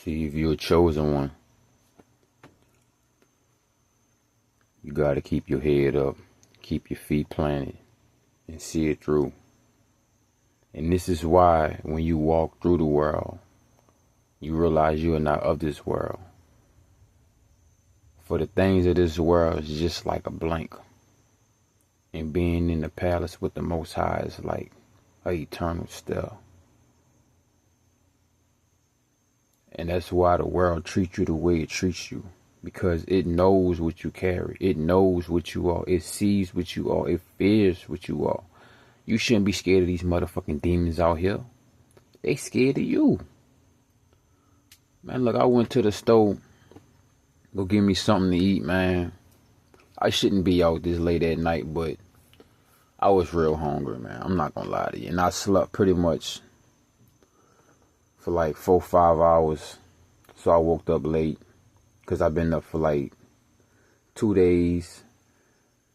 See, if you're a chosen one, you gotta keep your head up, keep your feet planted, and see it through. And this is why when you walk through the world, you realize you are not of this world. For the things of this world is just like a blank. And being in the palace with the Most High is like an eternal still. And that's why the world treats you the way it treats you. Because it knows what you carry. It knows what you are. It sees what you are. It fears what you are. You shouldn't be scared of these motherfucking demons out here. They scared of you. Man, look, I went to the store. Go give me something to eat, man. I shouldn't be out this late at night, but I was real hungry, man. I'm not gonna lie to you. And I slept pretty much for like 4 or 5 hours. So I woke up late. Because I've been up for like 2 days.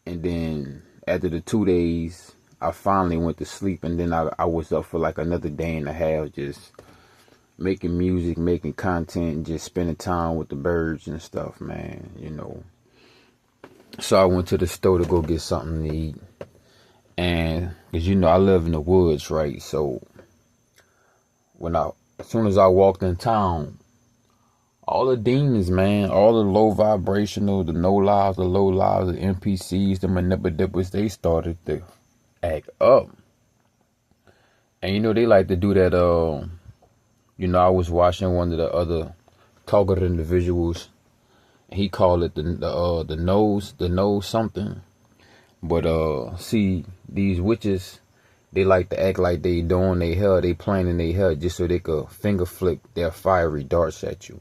And then after the 2 days, I finally went to sleep. And then I was up for like another day and a half just making music, making content, just spending time with the birds and stuff, man, you know. So I went to the store to go get something to eat. And, because, you know, I live in the woods, right? So, as soon as I walked in town, all the demons, man, all the low vibrational, the no lives, the low lives, the NPCs, the manipulatives, they started to act up. And, you know, they like to do that, you know, I was watching one of the other targeted individuals, and he called it the nose something. But see, these witches, they like to act like they doing their hair, they planning their hair just so they could finger flick their fiery darts at you.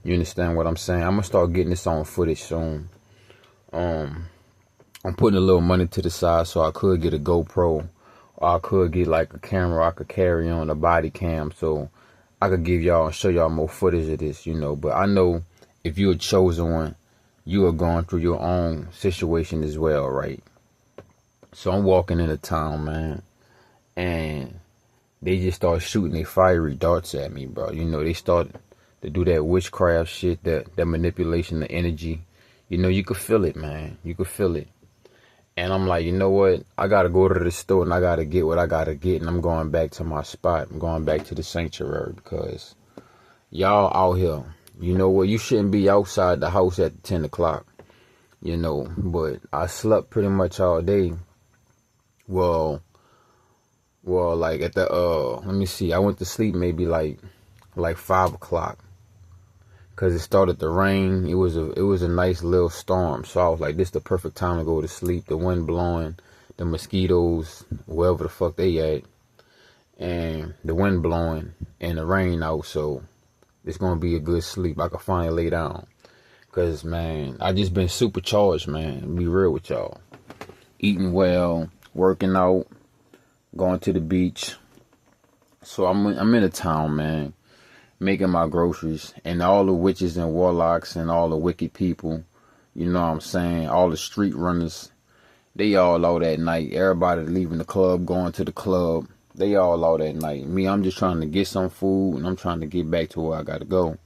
You understand what I'm saying? I'm gonna start getting this on footage soon. I'm putting a little money to the side so I could get a GoPro, or I could get like a camera I could carry on, a body cam, so I could give y'all and show y'all more footage of this, you know. But I know if you're a chosen one, you are going through your own situation as well, right? So I'm walking into town, man, and they just start shooting their fiery darts at me, bro. You know, they start to do that witchcraft shit, that manipulation of energy. You know, you could feel it, man. You could feel it. And I'm like, you know what? I got to go to the store and I got to get what I got to get. And I'm going back to my spot. I'm going back to the sanctuary because y'all out here, you know what? You shouldn't be outside the house at 10 o'clock, you know. But I slept pretty much all day. Well, like at the, let me see. I went to sleep maybe like 5 o'clock. Cause it started to rain. It was a nice little storm. So I was like, this is the perfect time to go to sleep. The wind blowing, the mosquitoes, wherever the fuck they at, and the wind blowing and the rain out. So it's gonna be a good sleep. I can finally lay down. Cause man, I just been supercharged, man. Be real with y'all. Eating well, working out, going to the beach. So I'm in a town, man, making my groceries, and all the witches and warlocks and all the wicked people, you know what I'm saying, all the street runners, they all out at night. Everybody leaving the club, going to the club, they all out at night. Me, I'm just trying to get some food, and I'm trying to get back to where I gotta go.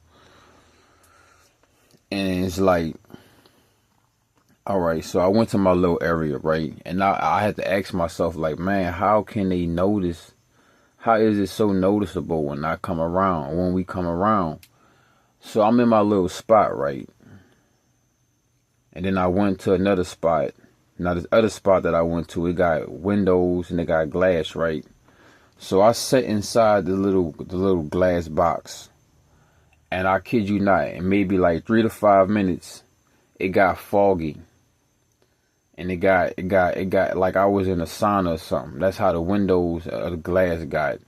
And it's like, all right, so I went to my little area, right, and I had to ask myself, like, man, how can they notice? How is it so noticeable when I come around, when we come around? So I'm in my little spot, right? And then I went to another spot. Now this other spot that I went to, it got windows and it got glass, right? So I sat inside the little glass box. And I kid you not, in maybe like 3 to 5 minutes, it got foggy. And it got like I was in a sauna or something. That's how the windows of the glass got.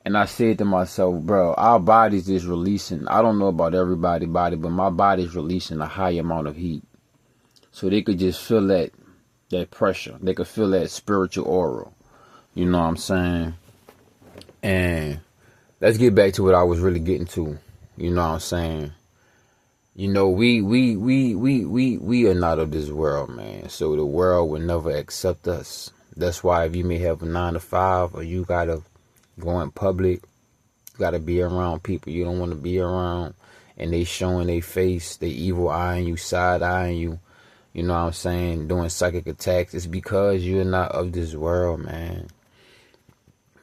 And I said to myself, bro, our body's just releasing. I don't know about everybody's body, but my body's releasing a high amount of heat. So they could just feel that pressure. They could feel that spiritual aura. You know what I'm saying? And let's get back to what I was really getting to. You know what I'm saying? You know, we are not of this world, man. So the world will never accept us. That's why if you may have a 9 to 5 or you gotta go in public, You gotta be around people you don't want to be around, and they showing their face, they evil eyeing you, side eyeing you. You know what I'm saying? Doing psychic attacks. It's because you're not of this world, man.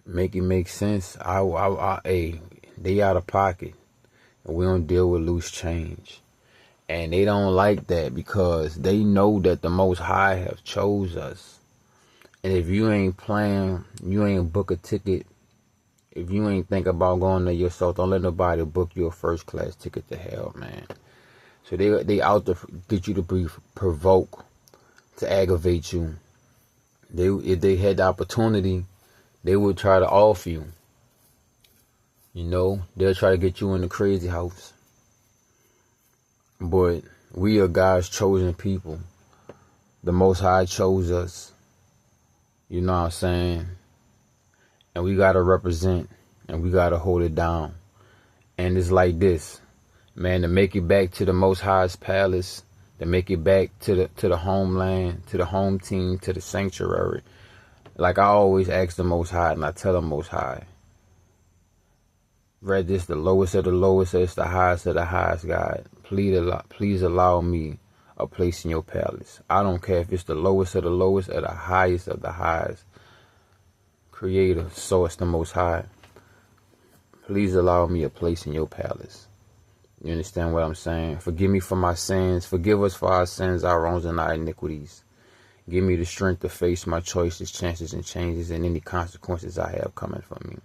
Make it make sense. Hey, they out of pocket, and we don't deal with loose change. And they don't like that because they know that the Most High have chose us. And if you ain't playing, you ain't book a ticket. If you ain't think about going there yourself, don't let nobody book you a first class ticket to hell, man. So they out to get you to be provoked, to aggravate you. If they had the opportunity, they would try to off you. You know, they'll try to get you in the crazy house. But we are God's chosen people. The Most High chose us. You know what I'm saying? And we got to represent, and we got to hold it down. And it's like this, man, to make it back to the Most High's palace, to make it back to the homeland, to the home team, to the sanctuary. Like I always ask the Most High, and I tell the Most High, whether it's the lowest of the lowest, or it's the highest of the highest, God, please allow me a place in your palace. I don't care if it's the lowest of the lowest or the highest of the highest. Creator, source, the Most High, please allow me a place in your palace. You understand what I'm saying? Forgive me for my sins. Forgive us for our sins, our wrongs, and our iniquities. Give me the strength to face my choices, chances, and changes, and any consequences I have coming from me.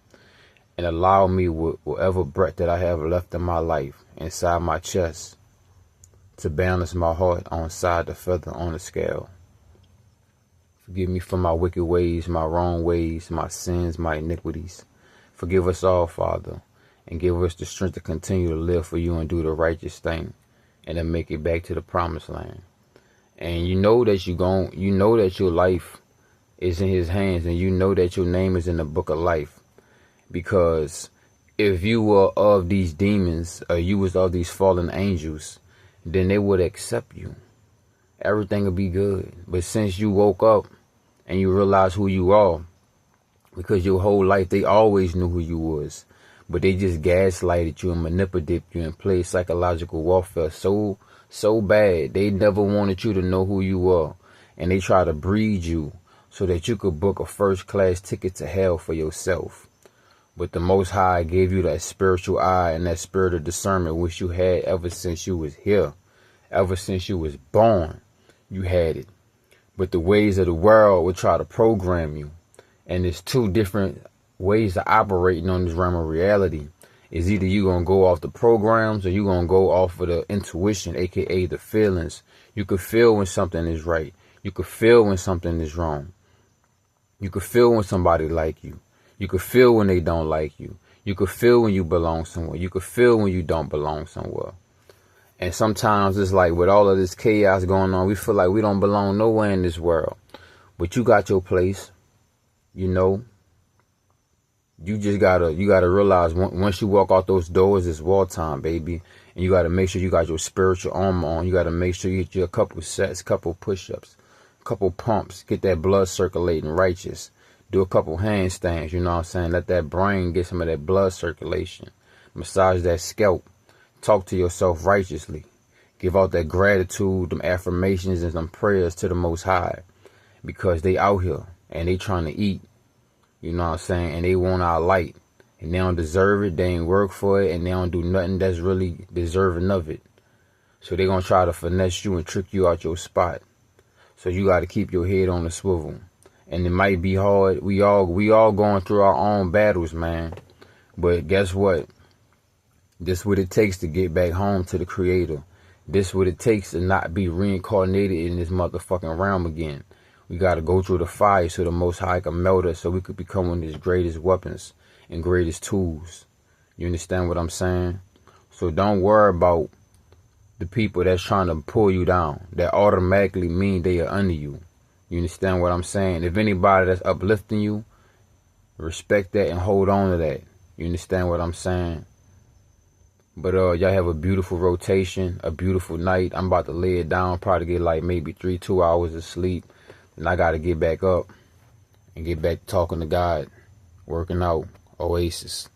And allow me, whatever breath that I have left in my life, inside my chest, to balance my heart on side the feather on the scale. Forgive me for my wicked ways, my wrong ways, my sins, my iniquities. Forgive us all, Father, and give us the strength to continue to live for you and do the righteous thing, and then make it back to the promised land. And you know that you know that your life is in His hands, and you know that your name is in the book of life. Because if you were of these demons, or you was of these fallen angels, then they would accept you. Everything would be good. But since you woke up and you realize who you are, because your whole life they always knew who you was, but they just gaslighted you and manipulated you and played psychological warfare so bad. They never wanted you to know who you were, and they try to breed you so that you could book a first class ticket to hell for yourself. But the Most High gave you that spiritual eye and that spirit of discernment which you had ever since you was here, ever since you was born. You had it. But the ways of the world will try to program you. And there's two different ways of operating on this realm of reality. Is either you going to go off the programs, or you going to go off of the intuition, aka the feelings. You could feel when something is right. You could feel when something is wrong. You could feel when somebody like you. You could feel when they don't like you. You could feel when you belong somewhere. You could feel when you don't belong somewhere. And sometimes it's like with all of this chaos going on, we feel like we don't belong nowhere in this world. But you got your place, you know. You just gotta realize once you walk out those doors, it's wartime, baby. And you gotta make sure you got your spiritual armor on. You gotta make sure you get you a couple sets, couple push-ups, couple pumps, get that blood circulating righteous. Do a couple handstands, you know what I'm saying? Let that brain get some of that blood circulation. Massage that scalp. Talk to yourself righteously. Give out that gratitude, them affirmations and some prayers to the Most High. Because they out here and they trying to eat. You know what I'm saying? And they want our light. And they don't deserve it. They ain't work for it. And they don't do nothing that's really deserving of it. So they gonna try to finesse you and trick you out your spot. So you got to keep your head on the swivel. And it might be hard. We all going through our own battles, man. But guess what? This what it takes to get back home to the Creator. This what it takes to not be reincarnated in this motherfucking realm again. We got to go through the fire so the Most High can melt us, so we could become one of His greatest weapons and greatest tools. You understand what I'm saying? So don't worry about the people that's trying to pull you down. That automatically mean they are under you. You understand what I'm saying? If anybody that's uplifting you, respect that and hold on to that. You understand what I'm saying? But y'all have a beautiful rotation, a beautiful night. I'm about to lay it down, probably get like maybe 2 hours of sleep. And I got to get back up and get back talking to God, working out, Oasis.